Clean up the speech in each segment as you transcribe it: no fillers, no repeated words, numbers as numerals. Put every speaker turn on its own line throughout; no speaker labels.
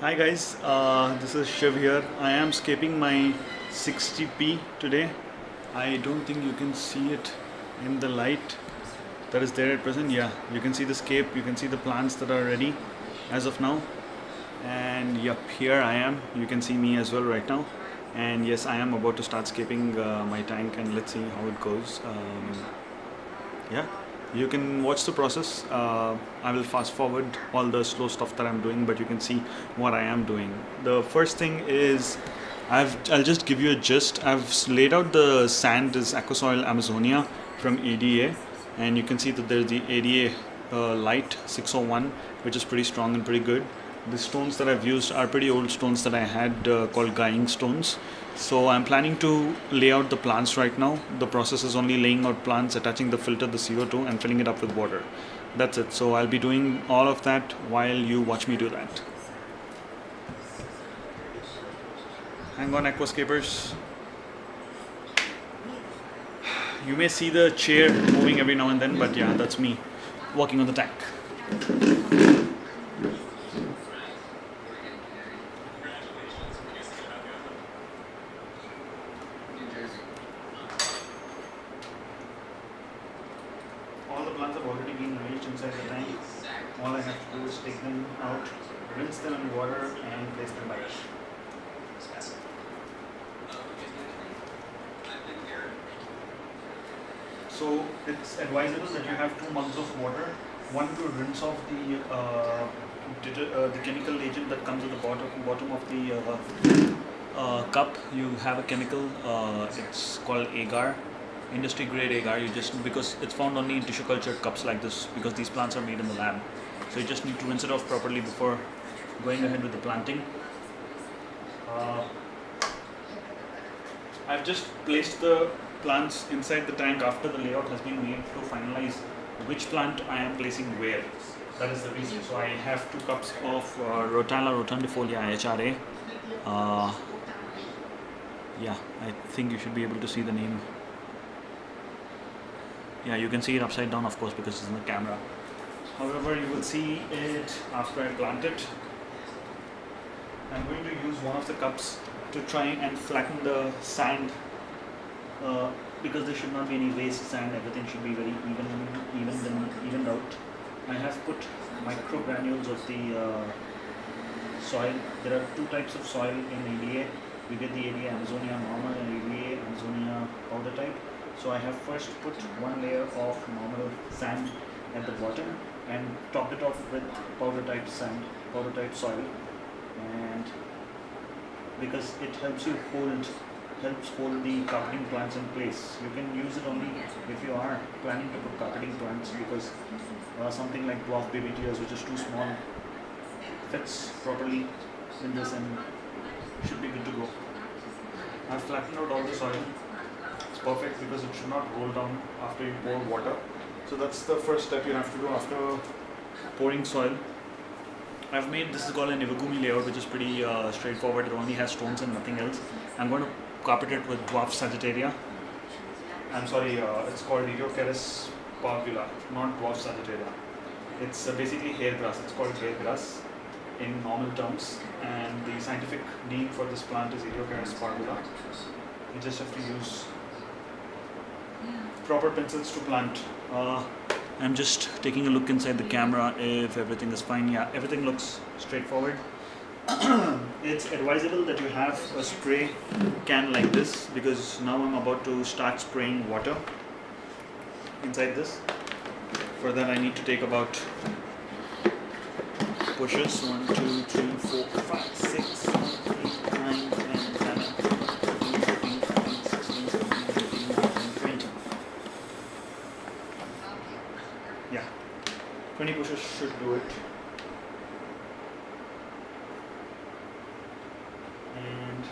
Hi guys, this is Shiv here. I am scaping my 60p today. I don't think you can see it in the light that is there at present. Yeah, you can see the scape, you can see the plants that are ready as of now. And yep, here I am. You can see me as well right now. And yes, I am about to start scaping my tank, and let's see how it goes. Yeah, you can watch the process. I will fast forward all the slow stuff that I'm doing, but you can see what I am doing. The first thing is I'll just give you a gist. I've laid out the sand is Aquasoil Amazonia from ADA, and you can see that there's the ADA light 601, which is pretty strong and pretty good. The stones that I've used are pretty old stones that I had called guying stones. So I'm planning to lay out the plants right now. The process is only laying out plants, attaching the filter, the CO2, and filling it up with water. That's it. So I'll be doing all of that while you watch me do that. Hang on, aquascapers. You may see the chair moving every now and then, but yeah, that's me working on the tank. All the plants have already been arranged inside the tank. All I have to do is take them out, rinse them in water, and place them back. So it's advisable that you have 2 mugs of water, one to rinse off the chemical agent that comes at the bottom of the cup. You have a chemical, it's called agar, industry grade agar. You just, because it's found only in tissue cultured cups like this, because these plants are made in the lab. So you just need to rinse it off properly before going ahead with the planting. I've just placed the plants inside the tank after the layout has been made to finalize which plant I am placing where. That is the reason. So I have 2 cups of Rotala rotundifolia HRA. Yeah, I think you should be able to see the name. Yeah, you can see it upside down, of course, because it's in the camera. However, you will see it after I plant it. I'm going to use one of the cups to try and flatten the sand, because there should not be any waste sand. Everything should be very evened out. I have put micro granules of the soil. There are 2 types of soil in ADA. You get the ADA Amazonia normal and ADA Amazonia powder type. So I have first put 1 layer of normal sand at the bottom and topped it off with powder type sand, powder type soil, and because it helps hold the carpeting plants in place. You can use it only if you are planning to put carpeting plants, because something like dwarf baby tears, which is too small, fits properly in this and should be good to go. I've flattened out all the soil. It's perfect because it should not roll down after you pour water. So that's the first step you have to do after pouring soil. I've made, this is called an Iwagumi layout, which is pretty straightforward. It only has stones and nothing else. I'm going to carpet it with dwarf sagittaria. I'm sorry, it's called Idiocaris parvula, not dwarf sagittaria. It's basically hair grass. It's called hair grass in normal terms, and the scientific name for this plant is Idiocaris parvula. You just have to use proper pencils to plant. I'm just taking a look inside the camera if everything is fine. Yeah, everything looks straightforward. It's advisable that you have a spray can like this, because now I'm about to start spraying water inside this. For that I need to take about pushes 1, 2, 3, 4, 5, 6, 7, 8, 9, 10, 11, 13, 14, 15, 16, 17, 18, 19, 20. Yeah, 20 pushes should do it. And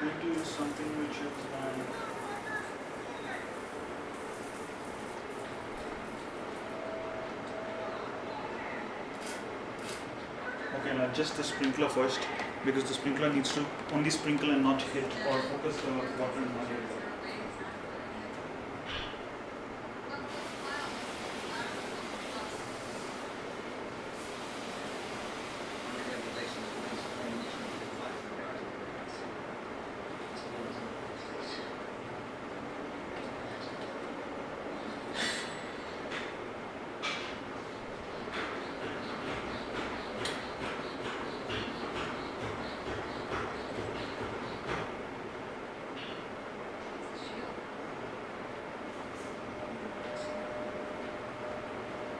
we do something which is like Okay, I'll adjust the sprinkler first because the sprinkler needs to only sprinkle and not hit or focus the water in one area.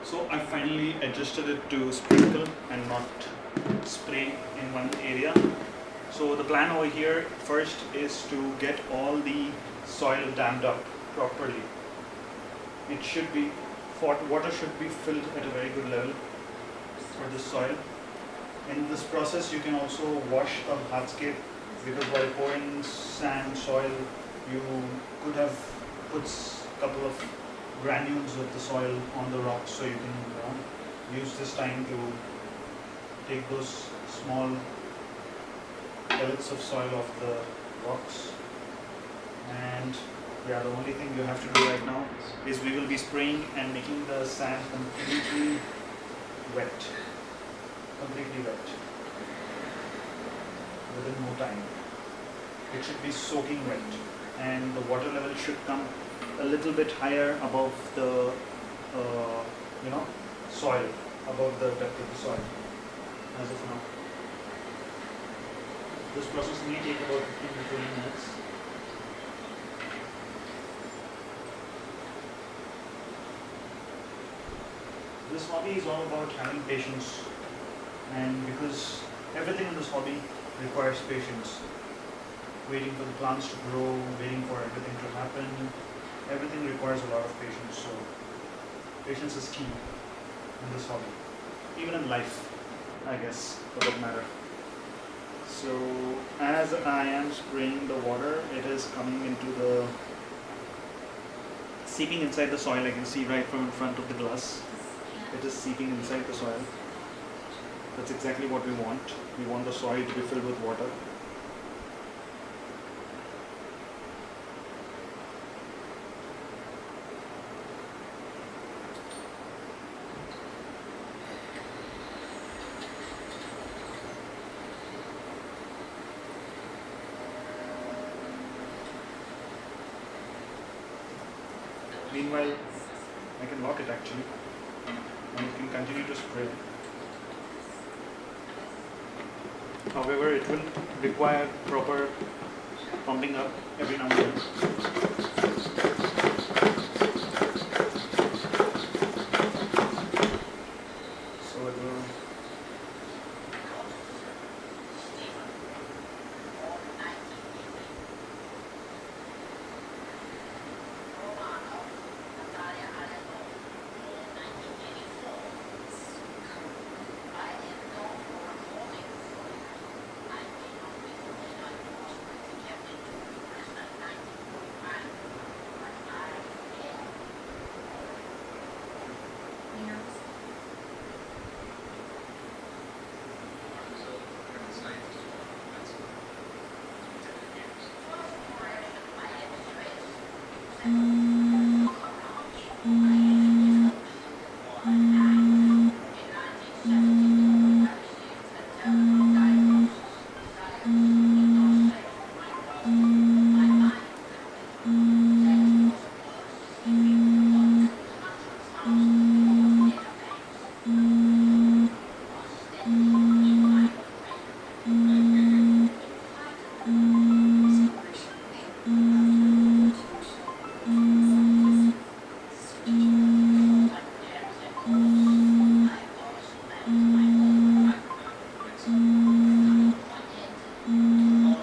So I finally adjusted it to sprinkle and not spray in one area. So the plan over here first is to get all the soil dammed up properly. It should be, water should be filled at a very good level for this soil. In this process you can also wash a hardscape, because while pouring sand, soil, you could have put a couple of granules of the soil on the rocks, so you can use this time to take those small pellets of soil off the rocks. And yeah, the only thing you have to do right now is we will be spraying and making the sand completely wet. Completely wet. Within no time. It should be soaking wet, and the water level should come a little bit higher above the soil, above the depth of the soil as of now. This process may take about 15 to 20 minutes. This hobby is all about having patience, and because everything in this hobby requires patience. Waiting for the plants to grow, waiting for everything to happen. Everything requires a lot of patience, so patience is key in this hobby. Even in life, I guess, for that matter. So as I am spraying the water, it is coming into the, seeping inside the soil. I can see right from in front of the glass. It is seeping inside the soil. That's exactly what we want. We want the soil to be filled with water. Meanwhile, I can lock it actually, and you can continue to spray. However, it will require proper pumping up every now and then.